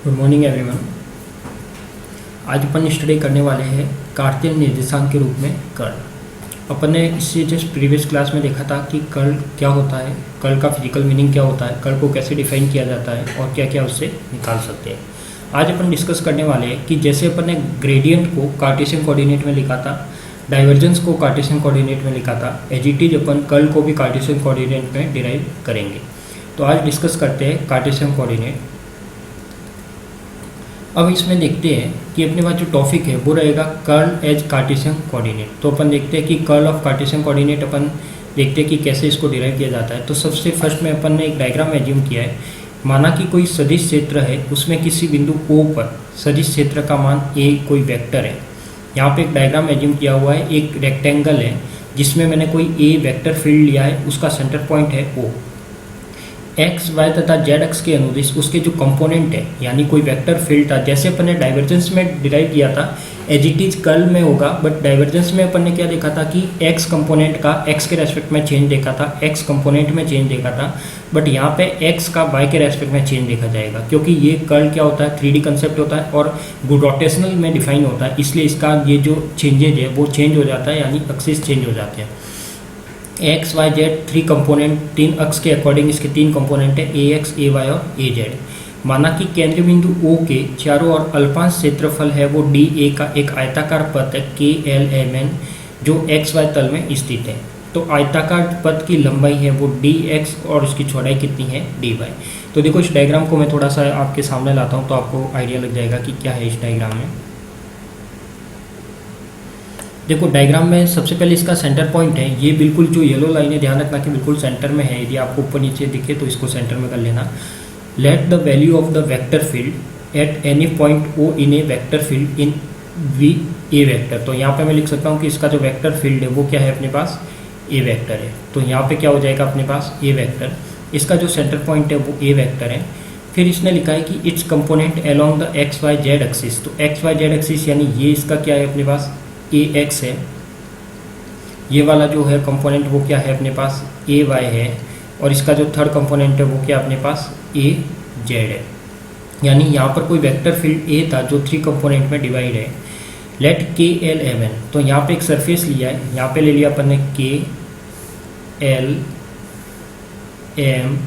Good morning everyone. आज अपन study करने वाले हैं कार्तीय निर्देशांक के रूप में कर्ल। अपन ने इससे जस्ट प्रीवियस क्लास में देखा था कि कर्ल क्या होता है, कर्ल का फिजिकल मीनिंग क्या होता है, कर्ल को कैसे डिफाइन किया जाता है और क्या क्या उससे निकाल सकते हैं। आज अपन डिस्कस करने वाले हैं कि जैसे अपन ने ग्रेडियंट को कार्टेशियन कोऑर्डिनेट में लिखा था, डाइवर्जेंस को कार्टेशियन कोऑर्डिनेट में लिखा था, एज इट इज अपन कर्ल को भी कार्टेशियन कोऑर्डिनेट में डिराइव करेंगे। तो आज डिस्कस करते हैं कार्टेशियन कोऑर्डिनेट। अब इसमें देखते हैं कि अपने पास जो टॉपिक है वो रहेगा कर्ल एज कार्टेशियन कोऑर्डिनेट। तो अपन देखते हैं कि कर्ल ऑफ कार्टेशियन कोऑर्डिनेट अपन देखते हैं कि कैसे इसको डिराइव किया जाता है। तो सबसे फर्स्ट में अपन ने एक डायग्राम एज्यूम किया है। माना कि कोई सदिश क्षेत्र है, उसमें किसी बिंदु O पर सदिश क्षेत्र का मान A कोई वेक्टर है। यहाँ पे एक डायग्राम एज्यूम किया हुआ है, एक रेक्टेंगल है जिसमें मैंने कोई A वेक्टर फील्ड लिया है, उसका सेंटर पॉइंट है O। एक्स वाई तथा जेड एक्स के अनुदिश उसके जो कंपोनेंट है यानी कोई वेक्टर फील्ड था, जैसे अपन ने डाइवर्जेंस में डिराइव किया था एज इट इज कर्ल में होगा, बट डाइवर्जेंस में अपन ने क्या देखा था कि एक्स कंपोनेंट का एक्स के रेस्पेक्ट में चेंज देखा था, एक्स कंपोनेंट में चेंज देखा था, बट यहाँ पे एक्स का वाई के रेस्पेक्ट में चेंज देखा जाएगा क्योंकि ये कर्ल क्या होता है, 3D कंसेप्ट होता है और रोटेशनल में डिफाइन होता है, इसलिए इसका ये जो चेंजेज है वो चेंज हो जाता है यानी एक्सिस चेंज हो जाते हैं। एक्स वाई जेड 3 कंपोनेंट, 3 अक्ष के अकॉर्डिंग इसके 3 कंपोनेंट है ए एक्स ए वाई और ए जेड। माना कि केंद्र बिंदु O के चारों ओर अल्पांश क्षेत्रफल है वो डी ए का एक आयताकार पथ है के एल एम एन जो एक्स वाई तल में स्थित है। तो आयताकार पथ की लंबाई है वो डी एक्स और उसकी चौड़ाई कितनी है डी वाई। तो देखो इस डायग्राम को मैं थोड़ा सा आपके सामने लाता हूँ तो आपको आइडिया लग जाएगा कि क्या है इस डायग्राम में। देखो डायग्राम में सबसे पहले इसका सेंटर पॉइंट है, ये बिल्कुल जो येलो लाइन है ध्यान रखना कि बिल्कुल सेंटर में है। यदि आपको ऊपर नीचे दिखे तो इसको सेंटर में कर लेना। Let the value of the vector field at any point O in A vector field in V A vector. तो यहाँ पे मैं लिख सकता हूँ कि इसका जो वेक्टर फील्ड है वो क्या है, अपने पास ए वेक्टर है। तो यहाँ पे क्या हो जाएगा अपने पास ए वेक्टर, इसका जो सेंटर पॉइंट है वो ए वेक्टर है। फिर इसने लिखा है कि it's component along the x y z axis. तो एक्स वाई जेड एक्सिस यानी ये इसका क्या है अपने पास ए एक्स है, ये वाला जो है कंपोनेंट वो क्या है अपने पास ए वाई है, और इसका जो थर्ड कंपोनेंट है वो क्या अपने पास ए जेड है। यानी यहाँ पर कोई वेक्टर फील्ड ए था जो 3 कंपोनेंट में डिवाइड है। लेट के एल एम एन, तो यहाँ पे एक सरफेस लिया है, यहाँ पे ले लिया अपन ने के एल एम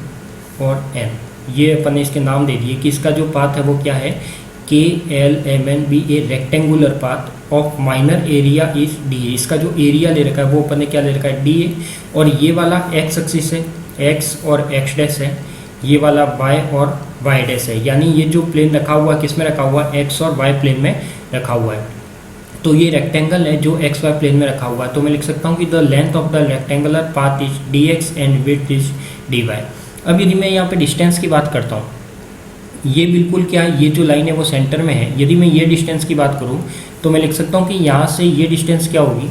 और एन, ये अपन ने इसके नाम दे दिए कि इसका जो पाथ है वो क्या है K L M N be a rectangular path of minor area is d a. इसका जो एरिया ले रखा है वो अपन ने क्या ले रखा है डी ए, और ये वाला एक्स एक्सिस है, एक्स और एक्स डैश है, ये वाला वाई और वाई डैश है। यानी ये जो प्लेन रखा हुआ है किस में रखा हुआ है, एक्स और वाई प्लेन में रखा हुआ है। तो ये रेक्टेंगल है जो एक्स वाई प्लेन में रखा हुआ है। तो मैं लिख सकता हूँ कि the length of the rectangular path is d x and width is d y. अब यदि मैं यहाँ पे डिस्टेंस की बात करता हूँ, ये बिल्कुल क्या है, ये जो लाइन है वो सेंटर में है। यदि मैं ये डिस्टेंस की बात करूँ तो मैं लिख सकता हूँ कि यहाँ से ये डिस्टेंस क्या होगी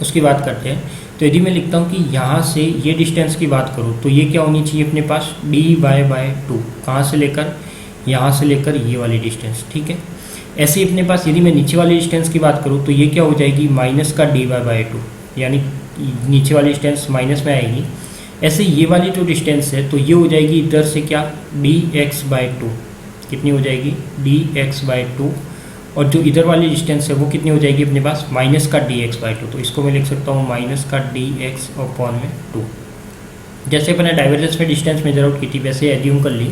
उसकी बात करते हैं। तो यदि मैं लिखता हूँ कि यहाँ से ये डिस्टेंस की बात करूँ तो ये क्या होनी चाहिए अपने पास डी वाई बाय 2, कहाँ से लेकर यहाँ से लेकर ये वाली डिस्टेंस, ठीक है। ऐसे ही अपने पास यदि मैं नीचे वाली डिस्टेंस की बात करूँ तो ये क्या हो जाएगी माइनस का डी वाई बाय 2, यानी नीचे वाली डिस्टेंस माइनस में आएगी। ऐसे ये वाली जो डिस्टेंस है तो ये हो जाएगी इधर से क्या डी एक्स बाई 2, कितनी हो जाएगी डी एक्स बाई 2, और जो इधर वाली डिस्टेंस है वो कितनी हो जाएगी अपने पास माइनस का डी एक्स बाई 2। तो इसको मैं लिख सकता हूँ माइनस का डी एक्स अपॉन में 2। जैसे मैंने डाइवर्जेंस में डिस्टेंस मेजर आउट की थी वैसे एज्यूम कर ली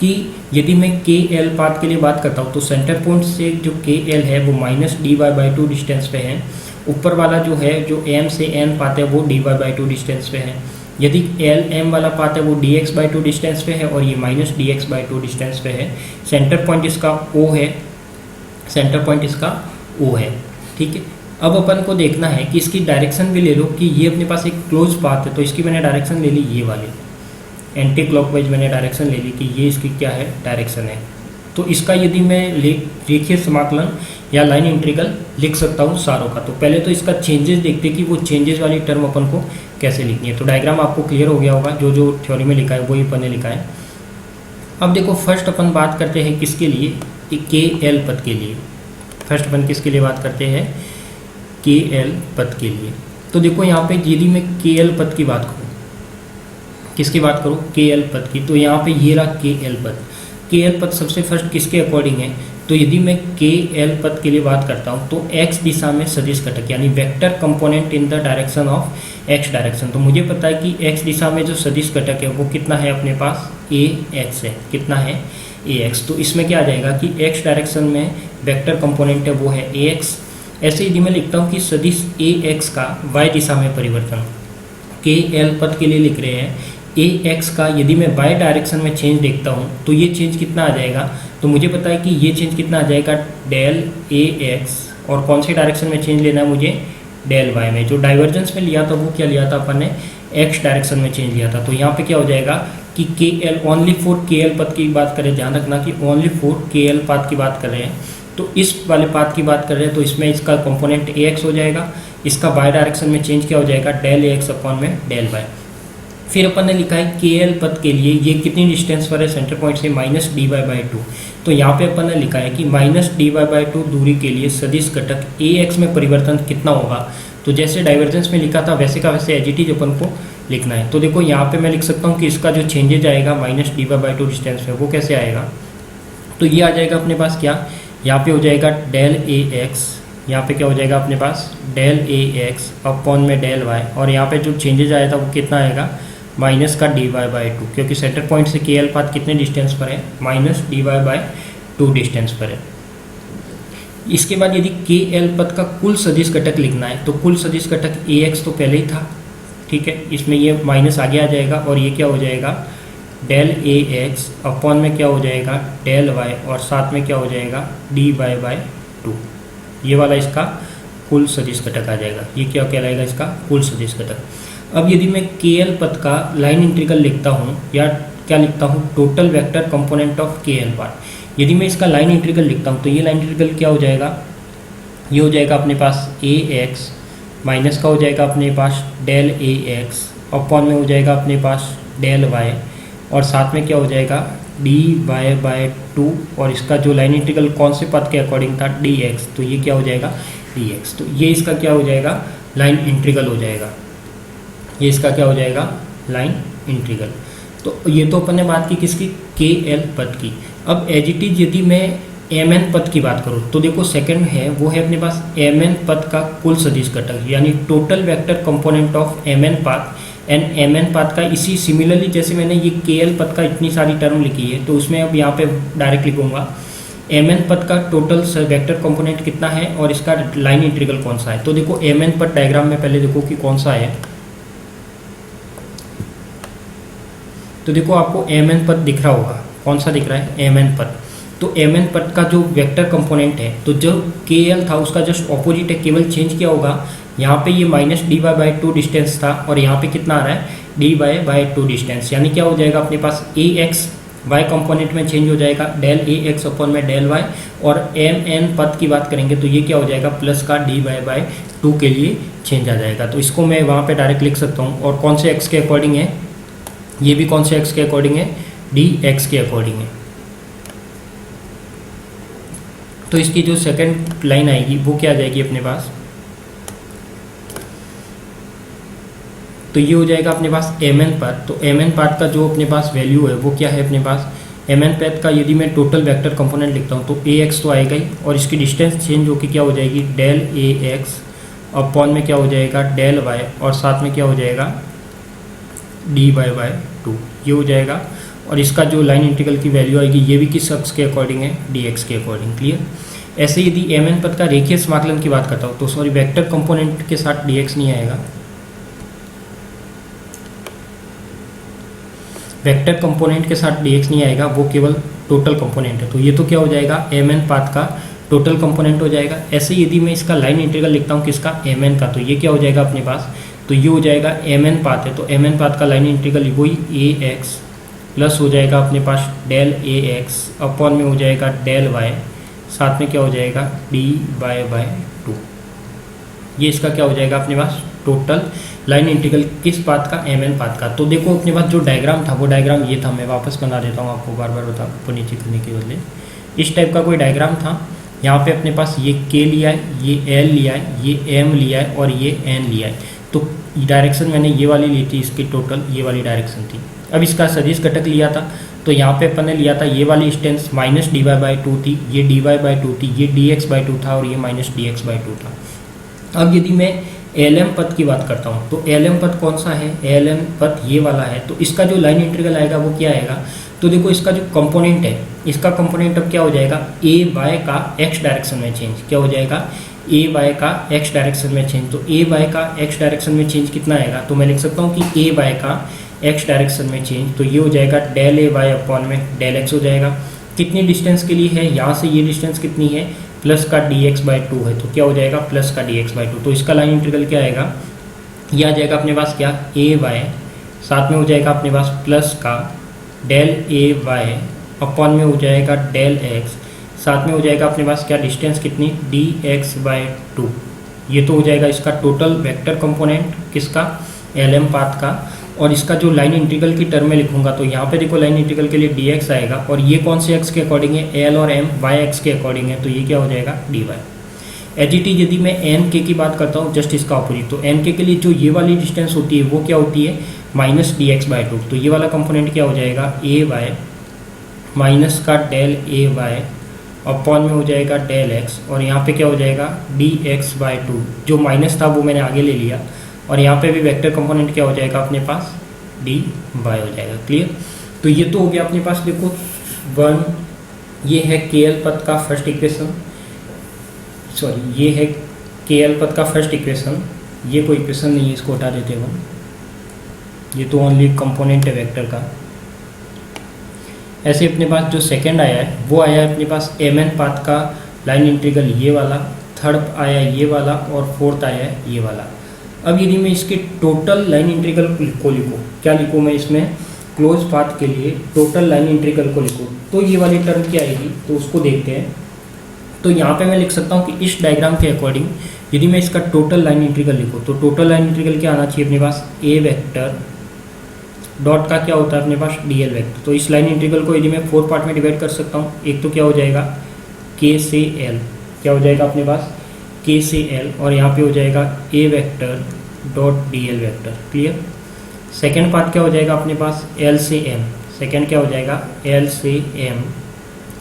कि यदि मैं के एल पाथ के लिए बात करता हूँ तो सेंटर पॉइंट से जो के एल है वो minus d Y by 2 distance पे है। ऊपर वाला जो है जो एम से एन पाथ है वो डी वाई बाई 2 डिस्टेंस पे है। यदि एल एम वाला पाथ है वो डी एक्स बाई 2 डिस्टेंस पे है और ये minus D x by 2 distance पे है। सेंटर पॉइंट इसका ओ है, सेंटर पॉइंट इसका ओ है, ठीक है। अब अपन को देखना है कि इसकी डायरेक्शन भी ले लो कि ये अपने पास एक क्लोज पाथ है, तो इसकी मैंने डायरेक्शन ले ली ये वाली, एंटी क्लॉकवाइज मैंने डायरेक्शन ले ली कि ये इसकी क्या है डायरेक्शन है। तो इसका यदि मैं रेखीय समाकलन या लाइन इंटीग्रल लिख सकता हूँ सारों का। तो पहले तो इसका चेंजेस देखते कि वो चेंजेस वाली टर्म अपन को कैसे लिखनी है। तो डायग्राम आपको क्लियर हो गया होगा, जो जो थ्योरी में लिखा है वही अपन ने लिखा है। अब देखो फर्स्ट अपन बात करते हैं किसके लिए, के एल पद के लिए। फर्स्ट अपन किसके लिए बात करते हैं, के एल पद के लिए। तो देखो यहाँ पे यदि मैं के एल पद की बात करूँ, किसकी बात करूँ के एल पद की, तो यहाँ पे ये रहा के एल पद। के एल पद सबसे फर्स्ट किसके अकॉर्डिंग है, तो यदि मैं के एल पद के लिए बात करता हूँ तो एक्स दिशा में सदिश घटक यानी vector component in the direction of x direction. तो मुझे पता है कि एक्स दिशा में जो सदिश घटक है वो कितना है अपने पास, ए एक्स है। कितना है, ए एक्स। तो इसमें क्या आ जाएगा कि एक्स डायरेक्शन में वेक्टर कंपोनेंट है वो है ए एक्स। ऐसे यदि मैं लिखता हूँ कि सदिश ए एक्स का वाई दिशा में परिवर्तन, के एल पद के लिए लिख रहे हैं ए एक्स का यदि मैं वाई डायरेक्शन में चेंज देखता हूँ तो ये चेंज कितना आ जाएगा, तो मुझे पता है कि ये चेंज कितना आ जाएगा डेल ए एक्स, और कौन से डायरेक्शन में चेंज लेना है मुझे, डेल वाई में। जो डाइवर्जेंस में लिया था वो क्या लिया था अपन ने, एक्स डायरेक्शन में चेंज लिया था। तो यहाँ पे क्या हो जाएगा कि के एल ओनली फॉर के एल पद की बात करें, ध्यान रखना कि ओनली फॉर के एल पाथ की बात कर रहे हैं, तो इस वाले पाथ की बात कर रहे हैं तो इसमें इसका कंपोनेंट ए एक्स हो जाएगा, इसका वाई डायरेक्शन में चेंज क्या हो जाएगा, डेल ए एक्स अपॉन में डेल वाई। फिर अपन ने लिखा है के एल पद के लिए ये कितनी डिस्टेंस पर है सेंटर पॉइंट से, minus d Y by two. तो यहाँ पे अपन ने लिखा है कि minus d Y by two दूरी के लिए सदिश घटक ए एक्स में परिवर्तन कितना होगा। तो जैसे डाइवर्जेंस में लिखा था वैसे का वैसे एज इट इज अपन को लिखना है। तो देखो यहाँ पे मैं लिख सकता हूँ कि इसका जो चेंजेज आएगा minus d Y by two distance में वो कैसे आएगा, तो ये आ जाएगा अपने पास क्या, यहाँ पे हो जाएगा डेल ए एक्स, यहाँ पे क्या हो जाएगा अपने पास डेल ए एक्स अपॉन में डेल वाई, और यहाँ पे जो चेंजेज आया था वो कितना आएगा, माइनस का डी वाई बाई टू, क्योंकि सेंटर पॉइंट से के एल पाथ कितने डिस्टेंस पर है, minus d Y by two distance पर है। इसके बाद यदि के एल पद का कुल सदिश घटक लिखना है तो कुल सदिश घटक ए एक्स तो पहले ही था, ठीक है, इसमें ये माइनस आगे आ जाएगा और ये क्या हो जाएगा डेल ए एक्स अपॉन में क्या हो जाएगा डेल वाई, और साथ में क्या हो जाएगा डी वाई बाई टू। ये वाला इसका कुल सदिश घटक आ जाएगा, ये क्या कहलाएगा इसका कुल सदिश घटक। अब यदि मैं के एल पद का लाइन इंटीग्रल लिखता हूँ या क्या लिखता हूँ, टोटल वेक्टर कंपोनेंट ऑफ के एल पार्ट, यदि मैं इसका लाइन इंटीग्रल लिखता हूँ तो ये लाइन इंटीग्रल क्या हो जाएगा, ये हो जाएगा अपने पास ए एक्स माइनस का हो जाएगा अपने पास डेल ए एक्स अपॉन में हो जाएगा अपने पास डेल वाई, और साथ में क्या हो जाएगा डी वाई बाई टू, और इसका जो लाइन इंटीग्रल कौन से पद के अकॉर्डिंग था डी एक्स, तो ये क्या हो जाएगा डी एक्स। तो ये इसका क्या हो जाएगा लाइन इंटीग्रल हो जाएगा, ये इसका क्या हो जाएगा लाइन इंटीग्रल। तो ये तो अपन ने बात की किसकी, के एल पद की। अब एज इट इज यदि मैं एम एन पद की बात करूँ तो देखो सेकंड है वो है अपने पास एम एन पद का कुल सदिश घटक यानी total vector component of M N path and M N path का। इसी सिमिलरली जैसे मैंने ये के एल पद का इतनी सारी टर्म लिखी है तो उसमें अब यहाँ पे डायरेक्ट लिखूंगा एम एन पद का टोटल वेक्टर कंपोनेंट कितना है और इसका लाइन इंटीग्रल कौन सा है। तो देखो एम एन पद डायग्राम में पहले देखो कि कौन सा है, तो देखो आपको एम एन पद दिख रहा होगा, कौन सा दिख रहा है एम एन पद। तो एम एन पद का जो वेक्टर कंपोनेंट है तो जो के एल था उसका जस्ट ऑपोजिट है, केवल चेंज क्या होगा यहाँ पे ये minus d Y by two distance था और यहाँ पे कितना आ रहा है d Y by two distance, यानी क्या हो जाएगा अपने पास ए एक्स वाई कंपोनेंट में चेंज हो जाएगा डेल ए एक्स अपॉन में डेल वाई, और एम एन पद की बात करेंगे तो ये क्या हो जाएगा प्लस का डी वाई बाई टू के लिए चेंज आ जाएगा। तो इसको मैं वहाँ पे डायरेक्ट लिख सकता हूँ, और कौन से एक्स के अकॉर्डिंग है, ये भी कौन से एक्स के अकॉर्डिंग है डी एक्स के अकॉर्डिंग है। तो इसकी जो सेकंड लाइन आएगी वो क्या आ जाएगी अपने पास, तो ये हो जाएगा अपने पास एम एन पाथ। तो एम एन पाथ का जो अपने पास वैल्यू है वो क्या है अपने पास, एम एन पाथ का यदि मैं टोटल वेक्टर कंपोनेंट लिखता हूँ तो ए एक्स तो आएगा ही, और इसकी डिस्टेंस चेंज होकर क्या हो जाएगी डेल ए एक्स अपॉन में क्या हो जाएगा डेल वाई, और साथ में क्या हो जाएगा डी वाई बाई टू, ये हो जाएगा। और इसका जो लाइन इंटीग्रल की वैल्यू आएगी ये भी किस अक्ष के अकॉर्डिंग है डी एक्स के अकॉर्डिंग। क्लियर। ऐसे यदि एम एन पद का रेखीय समाकलन की बात करता हूँ तो सॉरी वेक्टर कंपोनेंट के साथ डी एक्स नहीं आएगा, वेक्टर कंपोनेंट के साथ डी एक्स नहीं आएगा, वो केवल टोटल कंपोनेंट है। तो ये तो क्या हो जाएगा एम एन पाथ का टोटल कंपोनेंट हो जाएगा। ऐसे यदि मैं इसका लाइन इंटीग्रल लिखता हूँ किसका एम एन का, तो ये क्या हो जाएगा अपने पास, तो ये हो जाएगा एम एन पाथ है तो एम एन पाथ का लाइन इंटीग्रल वही ए एक्स प्लस हो जाएगा अपने पास डेल ए एक्स अपॉन में हो जाएगा डेल वाई, साथ में क्या हो जाएगा डी वाई बाई टू। ये इसका क्या हो जाएगा अपने पास टोटल लाइन इंटीग्रल किस पाथ का एम एन पाथ का। तो देखो अपने पास जो डायग्राम था वो डायग्राम ये था, मैं वापस बना देता हूँ आपको बार बार बता ऊपर नीचे करने के बदले। इस टाइप का कोई डायग्राम था, यहाँ पे अपने पास ये के लिया है, ये एल लिया है, ये एम लिया है और ये एन लिया है। तो डायरेक्शन मैंने ये वाली ली थी, इसकी टोटल ये वाली डायरेक्शन थी। अब इसका सदिश घटक लिया था तो यहाँ पे अपन ने लिया था ये वाली distance minus d Y by two थी, ये डी वाई बाई टू थी, ये डी एक्स बाई टू था और ये minus D x by two था। अब यदि मैं एल एम पद की बात करता हूँ तो एल एम पद कौन सा है, एल एम पद ये वाला है। तो इसका जो लाइन इंटीग्रल आएगा वो क्या आएगा, तो देखो इसका जो कंपोनेंट है, इसका कंपोनेंट अब क्या हो जाएगा, ए वाई का एक्स डायरेक्शन में चेंज, क्या हो जाएगा, ए वाई का एक्स डायरेक्शन में चेंज। तो ए वाई का एक्स डायरेक्शन में चेंज कितना आएगा, तो मैं लिख सकता हूँ कि ए वाई का एक्स डायरेक्शन में चेंज, तो ये हो जाएगा डेल ए वाई अपॉन में डेल एक्स हो जाएगा। कितनी डिस्टेंस के लिए है, यहाँ से ये डिस्टेंस कितनी है, प्लस का डी एक्स बाई टू है, तो क्या हो जाएगा प्लस का डी एक्स बाई टू। तो इसका लाइन इंटीग्रल क्या आएगा, ये आ जाएगा अपने पास क्या, ए वाई, साथ में हो जाएगा अपने पास प्लस का डेल ए वाई अपॉन में हो जाएगा डेल एक्स, साथ में हो जाएगा अपने पास क्या डिस्टेंस कितनी, डी एक्स बाई टू। ये तो हो जाएगा इसका टोटल वेक्टर कंपोनेंट किसका, एल एम पाथ का। और इसका जो लाइन इंटीग्रल की टर्म में लिखूंगा तो यहाँ पे देखो लाइन इंटीग्रल के लिए डी एक्स आएगा और ये कौन से एक्स के अकॉर्डिंग है, एल और एम वाई एक्स के अकॉर्डिंग है, तो ये क्या हो जाएगा डी वाई। एच यदि मैं एन के की बात करता हूँ जस्ट इसका ऑपोजिट, तो एन के लिए जो ये वाली डिस्टेंस होती है वो क्या होती है minus D x by two. तो ये वाला कंपोनेंट क्या हो जाएगा, ए वाई माइनस का डेल ए वाई अपॉन में हो जाएगा डेल एक्स, और यहाँ पे क्या हो जाएगा डी एक्स बाई टू, जो माइनस था वो मैंने आगे ले लिया, और यहाँ पे भी वेक्टर कंपोनेंट क्या हो जाएगा अपने पास, डी वाई हो जाएगा। क्लियर। तो ये तो हो गया अपने पास देखो वन, ये है के एल पद का फर्स्ट इक्वेशन, सॉरी ये है के एल पद का फर्स्ट इक्वेशन, ये कोई इक्वेशन नहीं है, इसको हटा देते हैं हम, ये तो ओनली कंपोनेंट है वेक्टर का। ऐसे अपने पास जो सेकंड आया है वो आया है अपने पास एम एन पाथ का लाइन इंटीग्रल ये वाला, थर्ड आया ये वाला और फोर्थ आया है ये वाला। अब यदि मैं इसके टोटल लाइन इंटीग्रल को लिखूँ, क्या लिखूँ मैं इसमें, क्लोज पाथ के लिए टोटल लाइन इंटीग्रल को लिखूँ, तो ये वाली टर्म क्या आएगी, तो उसको देखते हैं। तो यहाँ पे मैं लिख सकता हूँ कि इस डायग्राम के अकॉर्डिंग यदि मैं इसका टोटल लाइन इंटीग्रल लिखूँ तो टोटल लाइन इंटीग्रल क्या आना चाहिए अपने पास, ए वेक्टर डॉट का क्या होता है अपने पास डी एल वेक्टर। तो इस लाइन इंटीग्रल को यदि मैं 4 पार्ट में डिवाइड कर सकता हूँ, एक तो क्या हो जाएगा के से एल, क्या हो जाएगा अपने पास के से एल, और यहाँ पे हो जाएगा A vector dot D L vector. Clear. Second part क्या हो जाएगा अपने पास एल से एम, सेकेंड क्या हो जाएगा एल से एम,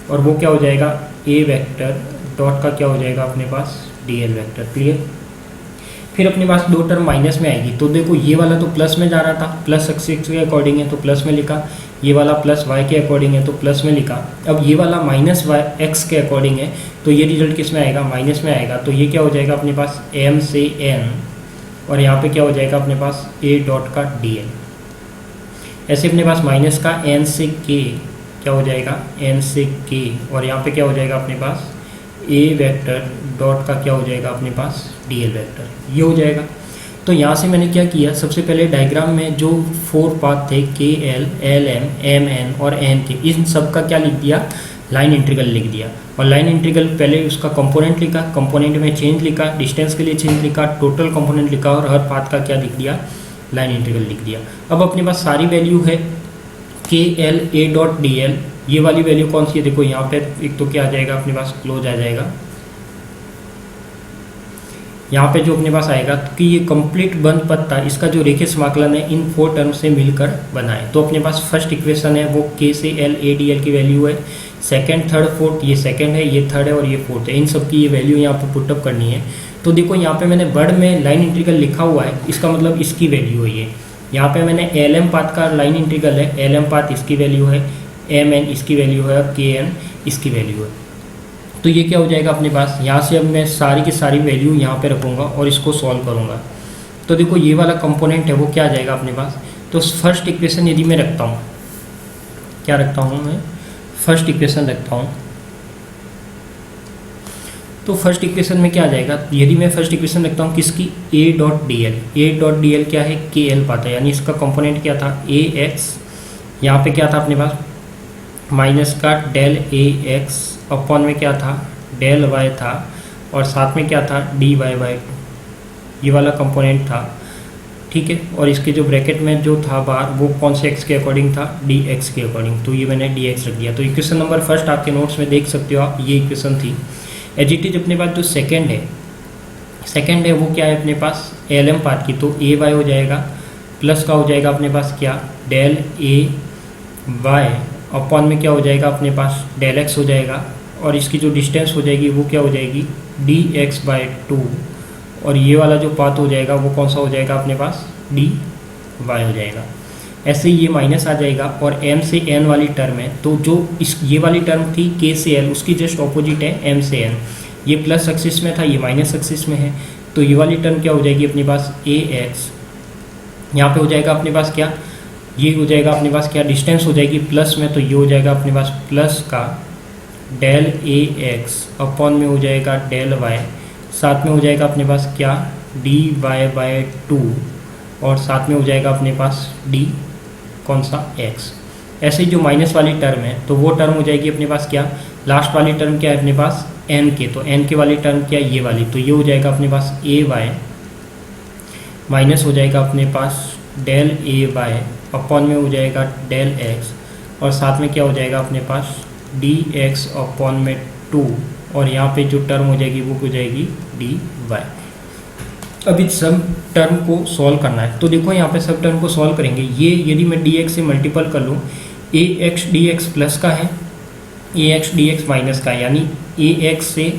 और वो क्या हो जाएगा ए वेक्टर डॉट का क्या हो जाएगा अपने पास डी एल वेक्टर। क्लियर। फिर अपने पास दो टर्म माइनस में आएगी, तो देखो ये वाला तो प्लस में जा रहा था, प्लस एक्स के अकॉर्डिंग है तो प्लस में लिखा, ये वाला प्लस वाई के अकॉर्डिंग है तो प्लस में लिखा। अब ये वाला माइनस वाई एक्स के अकॉर्डिंग है तो ये रिजल्ट किस में आएगा, माइनस में आएगा। तो ये क्या हो जाएगा अपने पास एम से एन, और यहाँ पे क्या हो जाएगा अपने पास ए डॉट का डी एल। ऐसे अपने पास माइनस का एन से के क्या हो जाएगा एन से के, और यहाँ पे क्या हो जाएगा अपने पास ए वेक्टर डॉट का क्या हो जाएगा अपने पास डी एल वेक्टर, ये हो जाएगा। तो यहाँ से मैंने क्या किया, सबसे पहले डायग्राम में जो 4 पाथ थे K L, L M, M N और एन के, इन सब का क्या लिख दिया, लाइन इंटीग्रल लिख दिया। और लाइन इंटीग्रल पहले उसका कंपोनेंट लिखा, कंपोनेंट में चेंज लिखा, डिस्टेंस के लिए चेंज लिखा, टोटल कंपोनेंट लिखा, और हर पाथ का क्या लिख दिया, लाइन इंटीग्रल लिख दिया। अब अपने पास सारी वैल्यू है K L A dot D L, ये वाली वैल्यू कौन सी है, देखो यहाँ पे एक तो क्या आ जाएगा अपने पास क्लोज आ जाएगा, यहाँ पे जो अपने पास आएगा कि ये कंप्लीट बंद पद था, इसका जो रेखीय समाकलन है इन 4 टर्म से मिलकर बना है। तो अपने पास फर्स्ट इक्वेशन है वो के से एल ए डी एल की वैल्यू है, सेकंड थर्ड फोर्थ, ये सेकंड है, ये थर्ड है और ये फोर्थ है, इन सब की ये वैल्यू यहाँ पे पुटअप करनी है। तो देखो यहाँ पे मैंने वर्ड में लाइन इंटीग्रल लिखा हुआ है, इसका मतलब इसकी वैल्यू है ये। यहाँ पे मैंने एल एम पाथ का लाइन इंटीग्रल है, एल एम पाथ इसकी वैल्यू है, एम एन इसकी वैल्यू है और के एन इसकी वैल्यू है। तो ये क्या हो जाएगा अपने पास, यहाँ से अब मैं सारी की सारी वैल्यू यहाँ पे रखूँगा और इसको सॉल्व करूँगा। तो देखो ये वाला कंपोनेंट है वो क्या आ जाएगा अपने पास, तो फर्स्ट इक्वेशन यदि मैं रखता हूँ, क्या रखता हूँ मैं, फर्स्ट इक्वेशन रखता हूँ, तो फर्स्ट इक्वेशन में क्या आ जाएगा, यदि मैं फर्स्ट इक्वेशन रखता हूँ किसकी, ए डॉट डी एल, ए डॉट डी एल क्या है के एल पाता है, यानी इसका कंपोनेंट क्या था ए एक्स, यहाँ पे क्या था अपने पास माइनस का डेल ए एक्स अपॉन में क्या था डेल वाई था, और साथ में क्या था डी वाई बाई टू, ये वाला कंपोनेंट था। ठीक है, और इसके जो ब्रैकेट में जो था बाहर वो कौन से एक्स के अकॉर्डिंग था, डी एक्स के अकॉर्डिंग, तो ये मैंने डी एक्स रख दिया। तो इक्वेशन नंबर फर्स्ट आपके नोट्स में देख सकते हो आप, ये इक्वेशन थी। एजिटिज अपने पास जो सेकेंड है वो क्या है अपने पास एल एम पाथ की, तो ए वाई हो जाएगा प्लस का हो जाएगा अपने पास क्या डेल ए वाई अपॉन में क्या हो जाएगा अपने पास डेल एक्स हो जाएगा, और इसकी जो डिस्टेंस हो जाएगी वो क्या हो जाएगी डी एक्स बाई टू, और ये वाला जो पाथ हो जाएगा वो कौन सा हो जाएगा अपने पास डी वाई हो जाएगा। ऐसे ही ये माइनस आ जाएगा, और m से n वाली टर्म है, तो जो इस ये वाली टर्म थी k से l उसकी जस्ट ऑपोजिट है m से n। ये प्लस एक्सिस में था, ये माइनस एक्सिस में है, तो ये वाली टर्म क्या हो जाएगी अपने पास ए एक्स, यहाँ पे हो जाएगा अपने पास क्या, ये हो जाएगा अपने पास क्या डिस्टेंस हो जाएगी प्लस में, तो ये हो जाएगा अपने पास प्लस का डेल ए एक्स अपॉन में हो जाएगा डेल वाई, साथ में हो जाएगा अपने पास क्या डी वाई बाई टू, और साथ में हो जाएगा अपने पास डी कौन सा x। ऐसे ही जो माइनस वाली टर्म है तो वो टर्म हो जाएगी अपने पास क्या, लास्ट वाली टर्म क्या है अपने पास n के, तो n के वाली टर्म क्या है ये वाली, तो ये हो जाएगा अपने पास ए वाई माइनस हो जाएगा अपने पास डेल ए वाई अपॉन में हो जाएगा डेल x, और साथ में क्या हो जाएगा अपने पास डी एक्स अपॉन में टू, और यहाँ पे जो टर्म हो जाएगी वो हो जाएगी डी वाई। अब इस सब टर्म को सॉल्व करना है, तो देखो यहाँ पे सब टर्म को सॉल्व करेंगे। ये यदि मैं डी एक्स से मल्टीपल कर लूँ, ए एक्स डी एक्स प्लस का है, ए एक्स डी एक्स माइनस का है, यानी ए एक्स से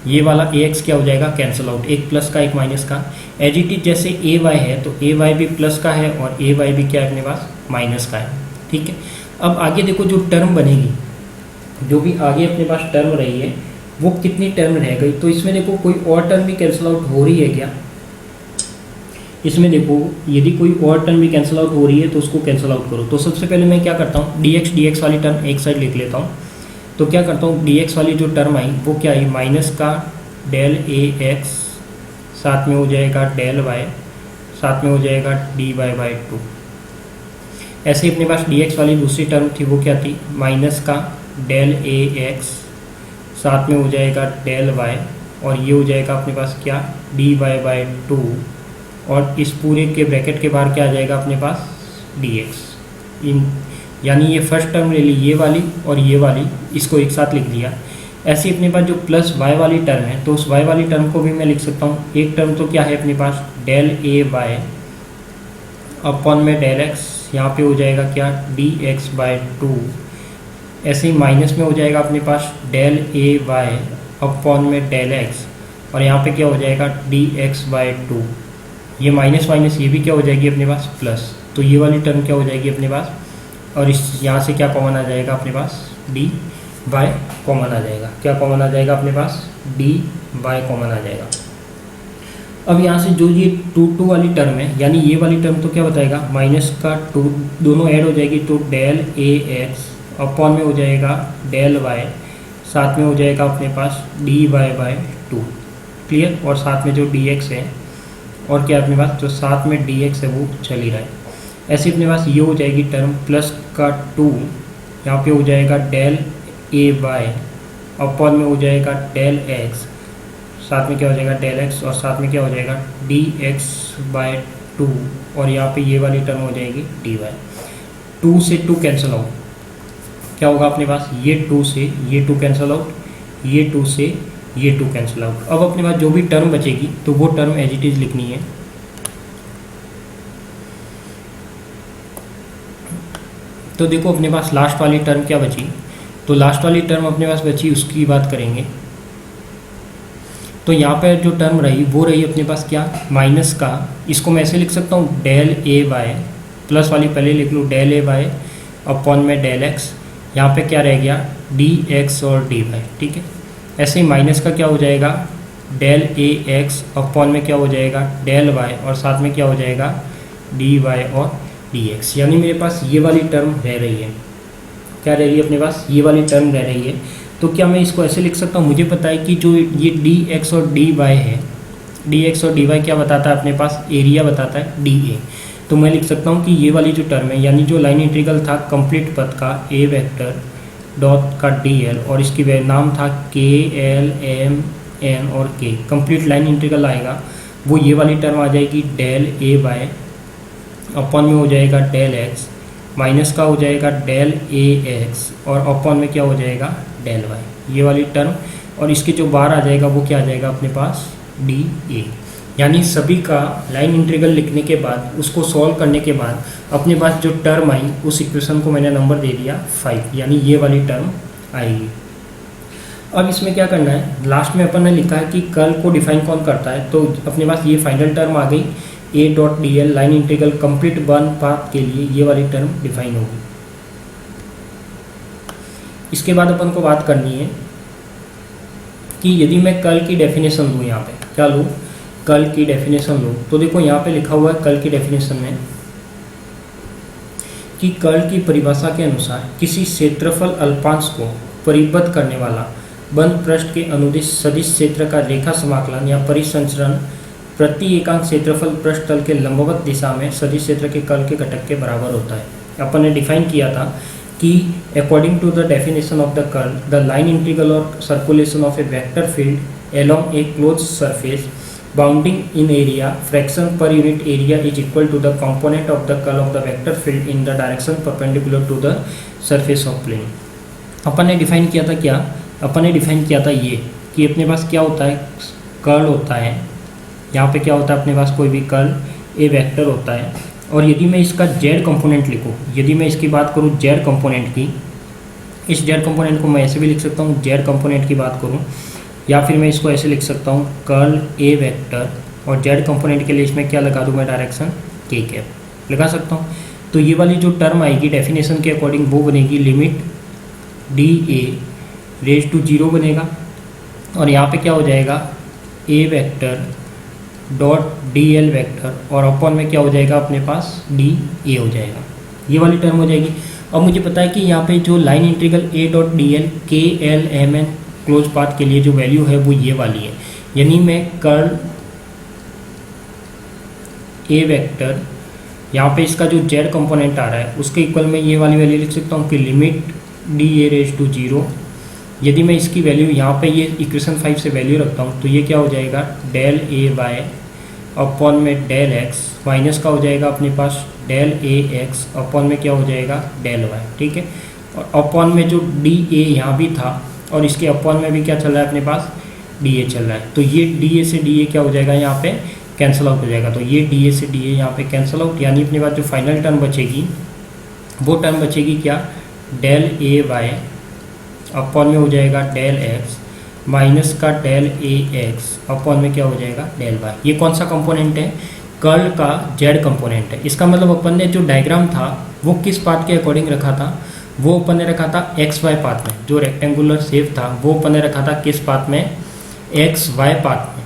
ये वाला ए एक्स क्या हो जाएगा कैंसिल आउट, एक प्लस का एक माइनस का। एज इट इज जैसे ए वाई है तो ए वाई भी प्लस का है और ए वाई भी क्या है अपने पास माइनस का है, ठीक है। अब आगे देखो जो टर्म बनेगी, जो भी आगे अपने पास टर्म रही है वो कितनी टर्म रह गई, तो इसमें देखो कोई और टर्म भी कैंसिल आउट हो रही है क्या, इसमें देखो यदि कोई और टर्म भी कैंसिल आउट हो रही है तो उसको कैंसिल आउट करो। तो सबसे पहले मैं क्या करता हूँ डी एक्स वाली टर्म एक साइड लिख लेता हूँ, तो क्या करता हूँ डी एक्स वाली जो टर्म आई वो क्या आई माइनस का डेल ए एक्स, साथ में हो जाएगा डेल वाई, साथ में हो जाएगा डी वाई बाई टू। ऐसे ही अपने पास डी एक्स वाली दूसरी टर्म थी वो क्या थी माइनस का डेल ए एक्स, साथ में हो जाएगा डेल वाई, और ये हो जाएगा अपने पास क्या डी वाई बाई टू, और इस पूरे के ब्रैकेट के बाहर क्या आ जाएगा अपने पास डी एक्स। यानी ये फर्स्ट टर्म ले ली ये वाली और ये वाली, इसको एक साथ लिख दिया। ऐसे अपने पास जो प्लस वाई वाली टर्म है तो उस वाई वाली टर्म को भी मैं लिख सकता हूँ। एक टर्म तो क्या है अपने पास डेल ए वाई अपॉन में डेल एक्स, यहाँ पे हो जाएगा क्या डी एक्स बाई टू। ऐसे ही माइनस में हो जाएगा अपने पास डेल ए वाई अपॉन में डेल एक्स, और यहाँ पे क्या हो जाएगा डी एक्स बाई टू। ये माइनस माइनस ये भी क्या हो जाएगी अपने पास प्लस, तो ये वाली टर्म क्या हो जाएगी अपने पास, और इस यहाँ से क्या कॉमन आ जाएगा अपने पास डी वाई कॉमन आ जाएगा। क्या कॉमन आ जाएगा अपने पास डी वाई कॉमन आ जाएगा। अब यहाँ से जो ये टू वाली टर्म है, यानी ये वाली टर्म तो क्या बताएगा माइनस का टू, दोनों ऐड हो जाएगी तो डेल ए एक्स अपॉन में हो जाएगा डेल वाई, साथ में हो जाएगा अपने पास D Y by two, clear. और साथ में जो डी एक्स है और क्या अपने पास जो साथ में डी एक्स है वो चल ही रहा है। ऐसे अपने पास ये हो जाएगी टर्म प्लस का टू, यहाँ पे हो जाएगा डेल ए वाई अपॉन में हो जाएगा डेल एक्स, साथ में क्या हो जाएगा डेल एक्स, और साथ में क्या हो जाएगा डी एक्स बाई टू, और यहाँ पे ये वाली टर्म हो जाएगी डी वाई। टू से टू कैंसिल आउट, क्या होगा अपने पास ये टू से ये टू कैंसिल आउट, ये टू से ये टू कैंसिल आउट। अब अपने पास जो भी टर्म बचेगी तो वो टर्म एज इट इज लिखनी है। तो देखो अपने पास लास्ट वाली टर्म क्या बची, तो लास्ट वाली टर्म अपने पास बची उसकी बात करेंगे। तो यहाँ पर जो टर्म रही वो रही अपने पास क्या माइनस का, इसको मैं ऐसे लिख सकता हूँ डेल ए वाई, प्लस वाली पहले लिख लूँ डेल ए वाई अपॉन में डेल एक्स, यहाँ पे क्या रह गया डी एक्स और डी वाई, ठीक है। ऐसे ही माइनस का क्या हो जाएगा डेल ए एक्स अपॉन में क्या हो जाएगा डेल वाई, और साथ में क्या हो जाएगा डी वाई और डी एक्स। यानी मेरे पास ये वाली टर्म रह रही है, क्या रह रही है अपने पास ये वाली टर्म रह रही है। तो क्या मैं इसको ऐसे लिख सकता हूँ, मुझे पता है कि जो ये डी एक्स और डी वाई है, डी एक्स और डी वाई क्या बताता है अपने पास एरिया बताता है डी ए। तो मैं लिख सकता हूँ कि ये वाली जो टर्म है यानी जो लाइन इंटीग्रल था कंप्लीट पथ का ए वेक्टर डॉट का डी एल, और इसकी नाम था के एल एम एन और के, कंप्लीट लाइन इंटीग्रल आएगा वो ये वाली टर्म आ जाएगी डेल ए वाई अपॉन में हो जाएगा डेल एक्स, माइनस का हो जाएगा डेल ए एक्स, और अपॉन में क्या हो जाएगा डेल वाई, ये वाली टर्म, और इसके जो बाहर आ जाएगा वो क्या आ जाएगा अपने पास डी ए। यानी सभी का लाइन इंटीग्रल लिखने के बाद उसको सॉल्व करने के बाद अपने पास जो टर्म आई उस इक्वेशन को मैंने नंबर दे दिया 5, यानी ये वाली टर्म आएगी। अब इसमें क्या करना है, लास्ट में अपन ने लिखा है कि कर्ल को डिफाइन कौन करता है, तो अपने पास ये फाइनल टर्म आ गई A.dl line integral complete one path के लिए ये वाली टर्म डिफाइन होगी। इसके बाद अपन को बात करनी है कि यदि मैं कर्ल की डेफिनेशन लूँ, यहाँ पे क्या लूँ, कर्ल की डेफिनेशन लूँ, तो देखो यहाँ पे लिखा हुआ है कर्ल की डेफिनेशन में कि कर्ल की परिभाषा के अनुसार किसी क्षेत्रफल अल्पांश को परिबद्ध करने वाला बंद पृष्ठ के अनुदिश सदिश क्षेत्र का रेखा समाकलन या परिसंचरण प्रति एकांक क्षेत्रफल पृष्ठ तल के लंबवत दिशा में सदिश क्षेत्र के कर्ल के घटक के बराबर होता है। अपन ने डिफाइन किया था कि according to the definition of the curl the line integral और circulation of a vector field along a close surface bounding in area fraction per unit area is equal to the component of the curl of the vector field in the direction perpendicular to the surface of plane. अपन ने define किया था क्या, अपन ने define किया था ये कि अपने पास क्या होता है, कर्ल होता है, यहाँ पे क्या होता है अपने पास कोई भी कर्ल ए वेक्टर होता है, और यदि मैं इसका जेड कंपोनेंट लिखूँ, यदि मैं इसकी बात करूँ जेड कंपोनेंट की, इस जेड कंपोनेंट को मैं ऐसे भी लिख सकता हूँ, जेड कंपोनेंट की बात करूँ, या फिर मैं इसको ऐसे लिख सकता हूँ कर्ल ए वेक्टर, और जेड कंपोनेंट के लिए इसमें क्या लगा दूँ मैं, डायरेक्शन के कैप लगा सकता हूँ। तो ये वाली जो टर्म आएगी डेफिनेशन के अकॉर्डिंग वो बनेगी limit D A raise to 0 बनेगा, और यहाँ पे क्या हो जाएगा A vector dot D L vector, और अपॉन में क्या हो जाएगा अपने पास डी ए हो जाएगा, ये वाली टर्म हो जाएगी। अब मुझे पता है कि यहाँ पे जो line integral A dot D L के L M N close path के लिए जो वैल्यू है वो ये वाली है, यानी मैं कर्ल ए वेक्टर यहाँ पे इसका जो जेड कंपोनेंट आ रहा है उसके इक्वल में ये वाली वैल्यू लिख सकता हूँ कि limit D A raise to 0। यदि मैं इसकी वैल्यू यहाँ पे ये इक्वेशन 5 से वैल्यू रखता हूँ तो ये क्या हो जाएगा डेल ए वाई अपॉन में डेल एक्स, माइनस का हो जाएगा अपने पास डेल ए एक्स अपॉन में क्या हो जाएगा डेल वाई, ठीक है। और अपॉन में जो डी ए यहाँ भी था और इसके अपॉन में भी क्या चल रहा है अपने पास डी ए चल रहा है, तो ये डी ए से डी ए क्या हो जाएगा यहाँ पे कैंसिल आउट हो जाएगा, तो ये डी ए से डी ए यहाँ पे कैंसिल आउट, यानी अपने पास जो फाइनल टर्म बचेगी वो टर्म बचेगी क्या डेल ए वाई अपॉन में हो जाएगा डेल एक्स माइनस का डेल ए एक्स अपॉन में क्या हो जाएगा डेल वाई। ये कौन सा कंपोनेंट है, कर्ल का जेड कंपोनेंट है। इसका मतलब अपन ने जो डायग्राम था वो किस पाथ के अकॉर्डिंग रखा था, वो अपन ने रखा था एक्स वाई पाथ में, जो रेक्टेंगुलर शेप था वो अपन ने रखा था किस पाथ में एक्स वाई पाथ में,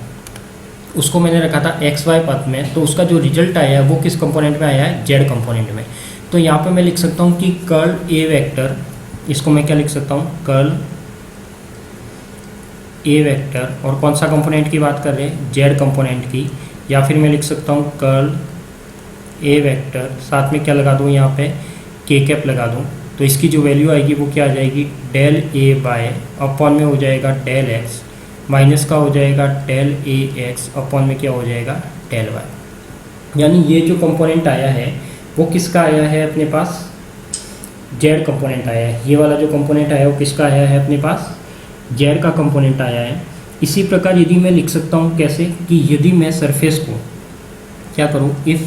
उसको मैंने रखा था एक्स वाई पाथ में, तो उसका जो रिजल्ट आया है वो किस कंपोनेंट में आया है जेड कंपोनेंट में। तो यहाँ पे मैं लिख सकता हूँ कि कर्ल ए वेक्टर, इसको मैं क्या लिख सकता हूँ कर्ल ए वेक्टर, और कौन सा कंपोनेंट की बात कर रहे हैं जेड कंपोनेंट की, या फिर मैं लिख सकता हूँ कर्ल ए वेक्टर साथ में क्या लगा दूँ यहाँ पे के कैप लगा दूँ, तो इसकी जो वैल्यू आएगी वो क्या आ जाएगी डेल ए बाय अपॉन में हो जाएगा डेल एक्स माइनस का हो जाएगा डेल ए एक्स अपॉन में क्या हो जाएगा डेल वाई। यानी ये जो कंपोनेंट आया है वो किसका आया है अपने पास जेड कंपोनेंट आया है, ये वाला जो कंपोनेंट आया है वो किसका आया है अपने पास जेड का कंपोनेंट आया है। इसी प्रकार यदि मैं लिख सकता हूँ कैसे कि यदि मैं सरफेस को क्या करूँ if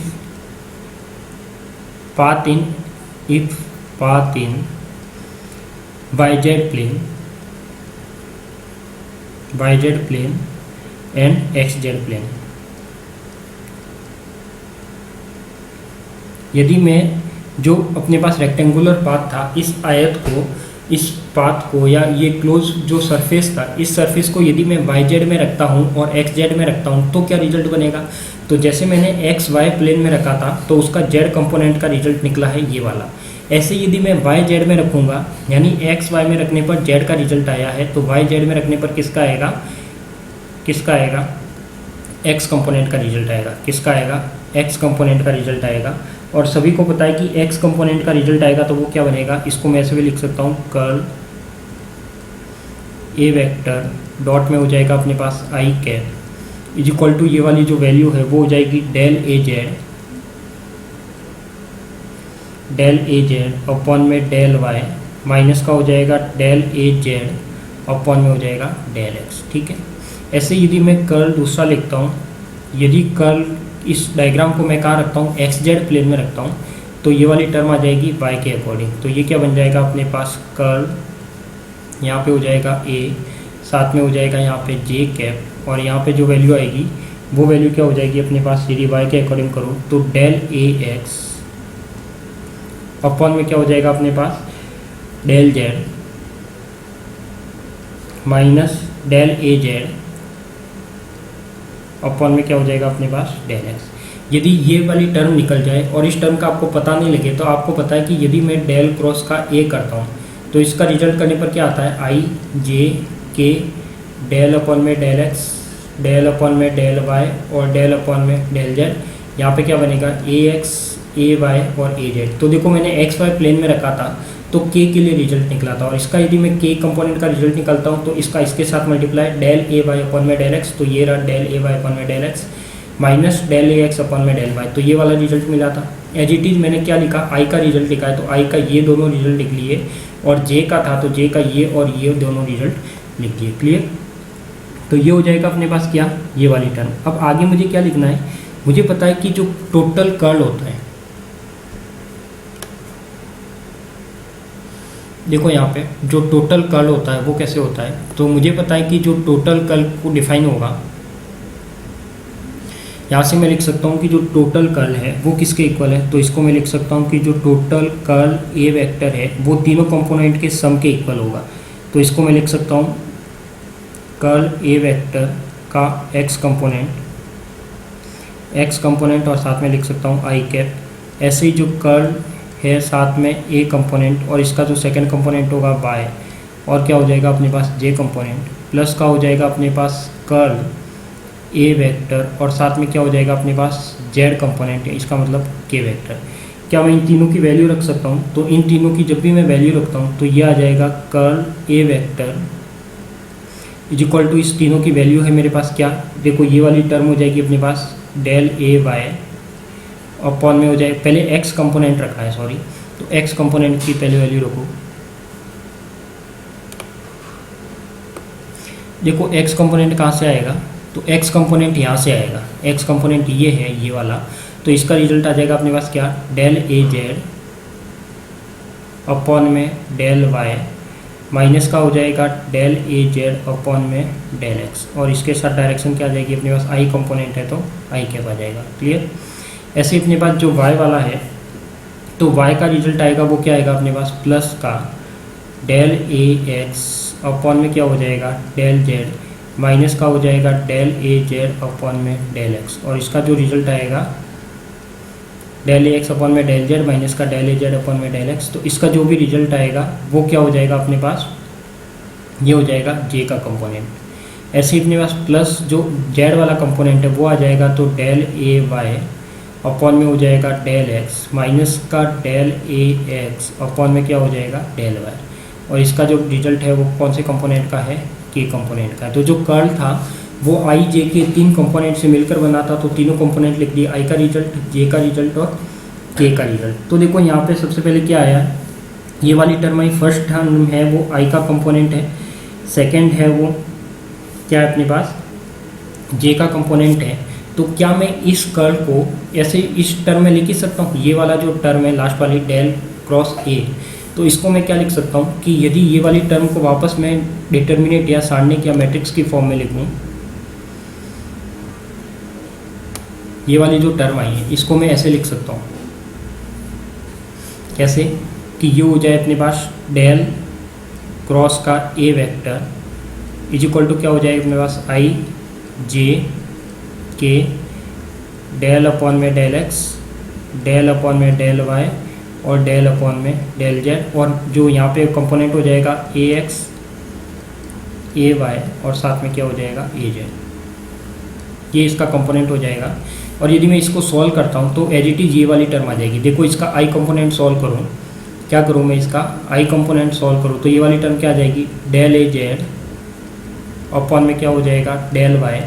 path in yz plane and xz plane, यदि मैं जो अपने पास रेक्टेंगुलर पाथ था इस आयत को, इस पाथ को या ये क्लोज जो सरफेस था इस सरफेस को यदि मैं yz में रखता हूँ और xz में रखता हूँ तो क्या रिजल्ट बनेगा, तो जैसे मैंने xy प्लेन में रखा था तो उसका z कंपोनेंट का रिजल्ट निकला है ये वाला। ऐसे यदि मैं yz में रखूँगा यानी xy में रखने पर z का रिजल्ट आया है तो yz में रखने पर किसका आएगा x कंपोनेंट का रिजल्ट आएगा, किसका आएगा x कंपोनेंट का रिजल्ट आएगा। और सभी को पता है कि x कंपोनेंट का रिजल्ट आएगा तो वो क्या बनेगा, इसको मैं ऐसे भी लिख सकता हूँ कर्ल ए वेक्टर डॉट में हो जाएगा अपने पास आई कैप इज इक्वल टू ये वाली जो वैल्यू है वो हो जाएगी डेल ए जेड अपॉन में डेल वाई माइनस का हो जाएगा डेल ए जेड अपॉन में हो जाएगा डेल एक्स, ठीक है। ऐसे यदि मैं कर्ल दूसरा लिखता हूँ यदि कर्ल, इस डायग्राम को मैं कहाँ रखता हूँ, एक्स जेड प्लेन में रखता हूँ, तो ये वाली टर्म आ जाएगी वाई के अकॉर्डिंग। तो ये क्या बन जाएगा अपने पास, कर्ल यहाँ पे हो जाएगा ए, साथ में हो जाएगा यहाँ पे जे कैप, और यहाँ पे जो वैल्यू आएगी वो वैल्यू क्या हो जाएगी अपने पास, यदि वाई के अकॉर्डिंग करूँ तो डेल ए एक्स अपॉन में क्या हो जाएगा अपने पास, del Z minus del A Z upon में क्या हो जाएगा अपने पास, डेल एक्स। यदि ये वाली टर्म निकल जाए और इस टर्म का आपको पता नहीं लगे, तो आपको पता है कि यदि मैं डेल क्रॉस का ए करता हूँ तो इसका रिजल्ट करने पर क्या आता है, आई जे के डेल अपॉन में डेल एक्स, डेल अपॉन में डेल वाई और डेल अपॉन में डेल जेड। यहाँ पे क्या बनेगा, ए एक्स ए वाई और ए जेड। तो देखो मैंने एक्स वाई प्लेन में रखा था तो के के लिए रिजल्ट निकला था, और इसका यदि मैं के कंपोनेंट का रिजल्ट निकालता हूँ तो इसका इसके साथ multiply del A Y upon में डेल एक्स, तो ये रहा डेल ए वाई अपॉन में del x minus del A x upon में डेल वाई, तो ये वाला रिजल्ट मिला था। एज इट इज़ मैंने क्या लिखा, आई का रिजल्ट लिखा है, तो आई का ये दोनों रिजल्ट लिख लिए, और जे का था तो जे का ये और ये दोनों रिजल्ट लिख दिए। क्लियर। तो ये हो जाएगा अपने पास क्या, ये वाली टर्म। अब आगे मुझे क्या लिखना है, मुझे पता है कि जो टोटल कर्ल होता है, देखो यहाँ पे जो टोटल कर्ल होता है वो कैसे होता है, तो मुझे पता है कि जो टोटल कर्ल को डिफाइन होगा, यहाँ से मैं लिख सकता हूँ कि जो टोटल कर्ल है वो किसके इक्वल है, तो इसको मैं लिख सकता हूँ कि जो टोटल कर्ल ए वेक्टर है वो तीनों कंपोनेंट के सम के इक्वल होगा। तो इसको मैं लिख सकता हूँ कर्ल ए वेक्टर का एक्स कंपोनेंट और साथ में लिख सकता हूँ आई कैप। ऐसे ही जो कर्ल है साथ में ए कंपोनेंट और इसका जो सेकंड कंपोनेंट होगा वाई, और क्या हो जाएगा अपने पास जे कंपोनेंट, प्लस का हो जाएगा अपने पास कर्ल ए वेक्टर और साथ में क्या हो जाएगा अपने पास जेड कंपोनेंट है, इसका मतलब के वेक्टर। क्या मैं इन तीनों की वैल्यू रख सकता हूँ, तो इन तीनों की जब भी मैं वैल्यू रखता हूँ तो ये आ जाएगा curl A vector is equal to, इस तीनों की वैल्यू है मेरे पास क्या, देखो ये वाली टर्म हो जाएगी अपने पास डेल ए वाई अपॉन में हो जाए, पहले एक्स कंपोनेंट रखा है सॉरी, तो एक्स कंपोनेंट की पहले वैल्यू रखो। देखो एक्स कंपोनेंट कहाँ से आएगा, तो एक्स कंपोनेंट यहाँ से आएगा, एक्स कंपोनेंट ये है ये वाला, तो इसका रिजल्ट आ जाएगा अपने पास क्या, डेल ए जेड अपॉन में डेल वाई माइनस का हो जाएगा डेल ए जेड अपॉन में डेल एक्स, और इसके साथ डायरेक्शन क्या आ जाएगी अपने पास, आई कंपोनेंट है तो आई कैप आ जाएगा। क्लियर। ऐसे अपने पास जो y वाला है, तो y का रिजल्ट आएगा वो क्या आएगा अपने पास, प्लस का डेल ए एक्स अपॉन में क्या हो जाएगा डेल जेड माइनस का हो जाएगा डेल ए जेड अपॉन में डेल एक्स, और इसका जो रिजल्ट आएगा डेल ए एक्स अपॉन में डेल जेड माइनस का डेल ए जेड अपॉन में डेल एक्स, तो इसका जो भी रिजल्ट आएगा वो क्या हो जाएगा अपने पास, ये हो जाएगा जे का कंपोनेंट। ऐसे ही अपने पास प्लस जो जेड वाला कंपोनेंट है वो आ जाएगा, तो डेल ए वाई अपॉन में हो जाएगा डेल एक्स माइनस का डेल ए एक्स अपॉन में क्या हो जाएगा डेल वाई, और इसका जो रिजल्ट है वो कौन से कंपोनेंट का है, के कंपोनेंट का। तो जो कर्ल था वो आई जे के तीन कंपोनेंट से मिलकर बना था, तो तीनों कंपोनेंट लिख दिए, आई का रिजल्ट, जे का रिजल्ट और के का रिजल्ट। तो देखो यहाँ पे सबसे पहले क्या आया, ये वाली टर्म आई, फर्स्ट टर्म है वो आई का कंपोनेंट है, सेकेंड है वो क्या है अपने पास जे का कंपोनेंट है। तो क्या मैं इस कर्ल को ऐसे इस टर्म में लिख ही सकता हूँ, ये वाला जो टर्म है लास्ट वाली डेल क्रॉस ए, तो इसको मैं क्या लिख सकता हूँ कि यदि ये वाली टर्म को वापस मैं डिटर्मिनेट या सारणिक या मैट्रिक्स की फॉर्म में लिखूँ, ये वाली जो टर्म आई है इसको मैं ऐसे लिख सकता हूँ, कैसे कि ये हो जाए अपने पास डेल क्रॉस का ए वेक्टर इज इक्वल टू क्या हो जाएगा अपने पास आई जे के डेल अपॉन में डेल एक्स, डेल अपॉन में डेल वाई और डेल अपॉन में डेल जेड, और जो यहाँ पे कंपोनेंट हो जाएगा ए एक्स ए वाई और साथ में क्या हो जाएगा ए जेड, ये इसका कंपोनेंट हो जाएगा। और यदि मैं इसको सॉल्व करता हूँ तो एज इट इज ये वाली टर्म आ जाएगी। देखो इसका आई कंपोनेंट सॉल्व करूँ, क्या करूँ मैं, इसका आई कंपोनेंट सॉल्व करूँ तो ये वाली टर्म क्या आ जाएगी, डेल ए जेड अपॉन में क्या हो जाएगा डेल वाई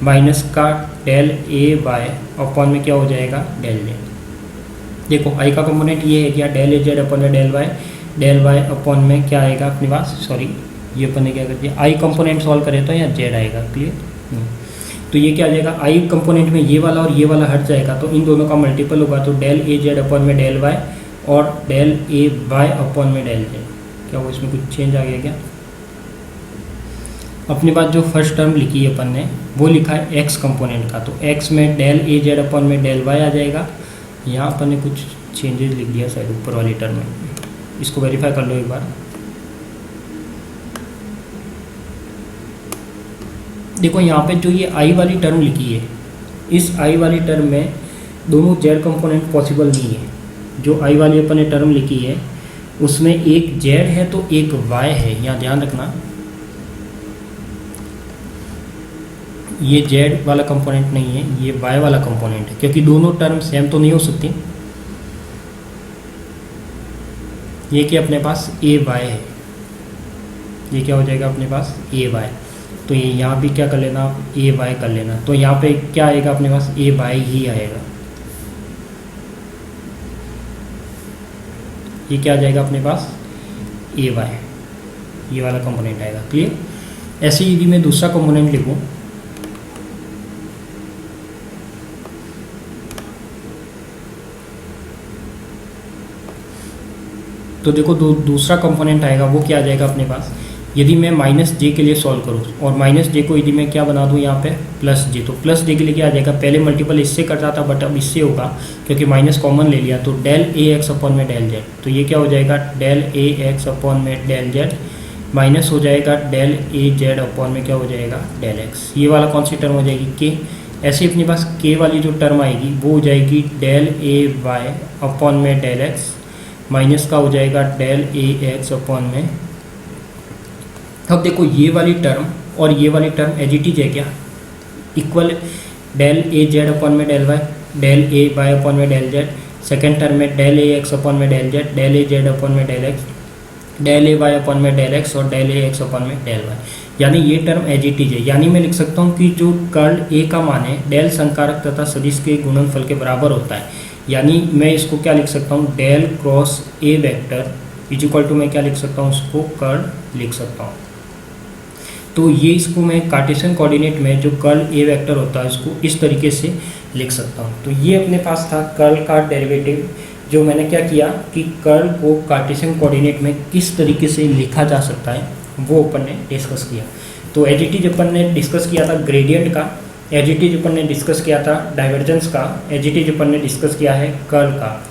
माइनस का डेल ए वाई अपॉन में क्या हो जाएगा डेल जेड। देखो आई का कंपोनेंट ये है क्या, डेल ए जेड अपॉन में डेल वाई अपॉन में क्या आएगा अपने पास, सॉरी ये अपन ने क्या कर दिया, आई कंपोनेंट सॉल्व करें तो यहाँ जेड आएगा। क्लियर। तो ये क्या आ जाएगा, आई कंपोनेंट में ये वाला और ये वाला हट जाएगा, तो इन दोनों का मल्टीपल होगा, तो डेल ए जेड अपॉन में डेल वाई और डेल ए वाई अपॉन में डेल जेड। क्या वो इसमें कुछ चेंज आ गया क्या? अपने पास जो फर्स्ट टर्म लिखी है अपन ने वो लिखा है एक्स कंपोनेंट का, तो एक्स में डेल ए जेड अपॉन में डेल वाई आ जाएगा। यहाँ अपन ने कुछ चेंजेस लिख दिया शायद ऊपर वाली टर्म में, इसको वेरीफाई कर लो एक बार। देखो यहाँ पे जो ये आई वाली टर्म लिखी है, इस आई वाली टर्म में दोनों जेड कंपोनेंट पॉसिबल नहीं है। जो आई वाली अपन ने टर्म लिखी है उसमें एक जेड है तो एक वाई है, यहाँ ध्यान रखना। ये जेड वाला कंपोनेंट नहीं है, ये वाई वाला कंपोनेंट है, क्योंकि दोनों टर्म सेम तो नहीं हो सकती। ये क्या अपने पास ए वाई है, ये क्या हो जाएगा अपने पास ए वाई, तो ये यहाँ भी क्या कर लेना आप ए वाई कर लेना, तो यहाँ पे क्या आएगा अपने पास ए वाई ही आएगा। ये क्या आ जाएगा अपने पास ए वाई, ये वाला कंपोनेंट आएगा। क्लियर? ऐसे ही यदि मैं दूसरा कंपोनेंट लिखूँ, तो देखो दूसरा कंपोनेंट आएगा, वो क्या आ जाएगा अपने पास, यदि मैं माइनस जे के लिए सॉल्व करूँ और माइनस जे को यदि मैं क्या बना दूँ यहाँ पे प्लस जे, तो प्लस जे के लिए क्या आ जाएगा, पहले मल्टीपल इससे करता था बट अब इससे होगा क्योंकि माइनस कॉमन ले लिया, तो डेल ए एक्स अपॉन में डेल जेड, तो ये क्या हो जाएगा डेल ए एक्स अपॉन में डेल जेड माइनस हो जाएगा डेल ए जेड अपॉन में क्या हो जाएगा डेल एक्स। ये वाला कौन सी टर्म हो जाएगी के। ऐसे अपने पास के वाली जो टर्म आएगी वो हो जाएगी डेल ए वाई अपॉन में डेल एक्स माइनस का हो जाएगा डेल ए एक्स अपॉन में। अब देखो ये वाली टर्म और ये वाली टर्म एज इट इज है क्या, equal del A Z upon में del Y, del A Y upon में डेल जेड, सेकेंड टर्म में डेल ए एक्स अपॉन में del Z, del A Z upon में del x, del A Y upon में del x और del A x upon में del Y, यानी ये term as it is है। यानी मैं लिख सकता हूँ कि जो कर्ल ए का मान है डेल संकारक तथा सदिश के गुणनफल के बराबर होता है, यानी मैं इसको क्या लिख सकता हूँ del cross A vector is equal to मैं क्या लिख सकता हूँ उसको कर्ल लिख सकता हूँ। तो ये इसको मैं कार्टेशियन कोऑर्डिनेट में जो कर्ल ए वेक्टर होता है उसको इस तरीके से लिख सकता हूँ। तो ये अपने पास था कर्ल का डेरिवेटिव, जो मैंने क्या किया कि कर्ल को कार्टेशियन कोऑर्डिनेट में किस तरीके से लिखा जा सकता है वो अपन ने डिस्कस किया। तो एज इट इज अपन ने डिस्कस किया था ग्रेडियंट का, एज इट इज अपन ने डिस्कस किया था डाइवर्जेंस का, एज इट इज अपन ने डिस्कस किया है कर्ल का।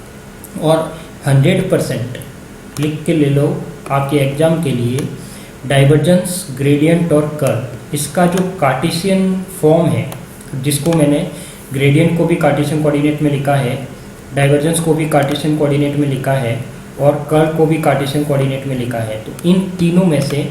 और 100% लिख के ले लो आपके एग्जाम के लिए, डाइवर्जेंस, ग्रेडियंट और कर्ल, इसका जो कार्टेशियन फॉर्म है, जिसको मैंने ग्रेडियंट को भी कार्टेशियन कोऑर्डिनेट में लिखा है, डाइवर्जेंस को भी कार्टेशियन कोऑर्डिनेट में लिखा है और कर्ल को भी कार्टेशियन कोऑर्डिनेट में लिखा है, तो इन तीनों में से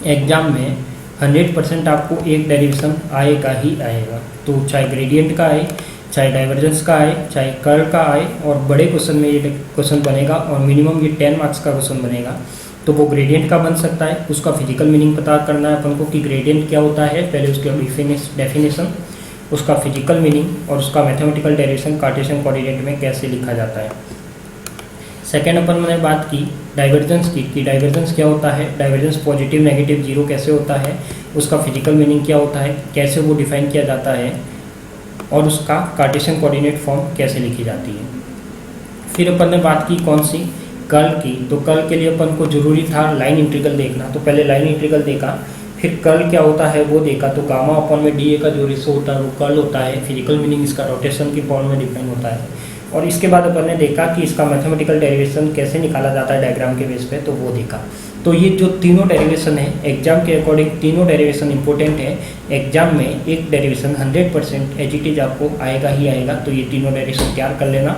एग्जाम में 100% आपको एक डेरिवेशन आएगा ही आएगा। तो चाहे ग्रेडियंट का आए, चाहे डाइवर्जेंस का आए, चाहे कर्ल का आए, और बड़े क्वेश्चन में ये क्वेश्चन बनेगा और मिनिमम ये 10 मार्क्स का क्वेश्चन बनेगा। तो वो ग्रेडियंट का बन सकता है, उसका फिजिकल मीनिंग पता करना है अपन को कि ग्रेडियंट क्या होता है, पहले उसका डेफिनेशन, उसका फिजिकल मीनिंग और उसका मैथमेटिकल डेरिवेशन कार्टेशियन कोऑर्डिनेट में कैसे लिखा जाता है। सेकेंड अपन मैंने बात की डाइवर्जेंस की कि डाइवर्जेंस क्या होता है, डाइवर्जेंस पॉजिटिव नेगेटिव जीरो कैसे होता है, उसका फिजिकल मीनिंग क्या होता है, कैसे वो डिफाइन किया जाता है और उसका कार्टेशियन कोऑर्डिनेट फॉर्म कैसे लिखी जाती है। फिर अपन ने बात की कौन सी, कर्ल की। तो कर्ल के लिए अपन को जरूरी था लाइन इंटीग्रल देखना, तो पहले लाइन इंटीग्रल देखा, फिर कर्ल क्या होता है वो देखा, तो गामा अपॉन में डी ए का जो रेशो होता है वो कर्ल होता है, फिजिकल मीनिंग इसका रोटेशन की फॉर्म में डिफाइन होता है। और इसके बाद अपन ने देखा कि इसका मैथमेटिकल डेरिवेशन कैसे निकाला जाता है डायग्राम के बेस पे, तो वो देखा। तो ये जो तीनों डेरिवेशन है एग्जाम के अकॉर्डिंग, तीनों डेरिवेशन इंपॉर्टेंट है। एग्जाम में एक डेरिवेशन 100% एज इट इज आपको आएगा ही आएगा, तो ये तीनों डेरिवेशन तैयार कर लेना,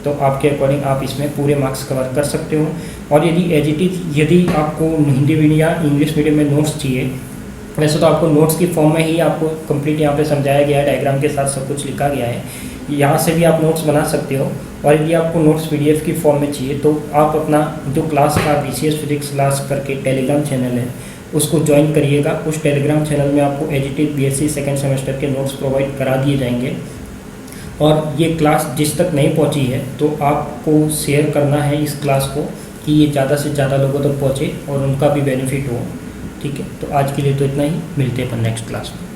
तो आपके अकॉर्डिंग आप इसमें पूरे मार्क्स कवर कर सकते हो। और यदि एज इट इज, यदि आपको हिंदी मीडियम या इंग्लिश मीडियम में नोट्स चाहिए, वैसे तो आपको नोट्स की फॉर्म में ही आपको कंप्लीट यहाँ पे समझाया गया है, डायग्राम के साथ सब कुछ लिखा गया है, यहाँ से भी आप नोट्स बना सकते हो। और यदि आपको नोट्स पीडीएफ की फॉर्म में चाहिए तो आप अपना जो क्लास का बीसीएस फिजिक्स क्लास करके टेलीग्राम चैनल है उसको ज्वाइन करिएगा। उस टेलीग्राम चैनल में आपको as it is BSc second semester के नोट्स प्रोवाइड करा दिए जाएंगे। और ये क्लास जिस तक नहीं पहुँची है तो आपको शेयर करना है इस क्लास को कि ये ज़्यादा से ज़्यादा लोगों तक पहुँचे और उनका भी बेनिफिट हो। ठीक है, तो आज के लिए तो इतना ही, मिलते हैं अपन नेक्स्ट क्लास में।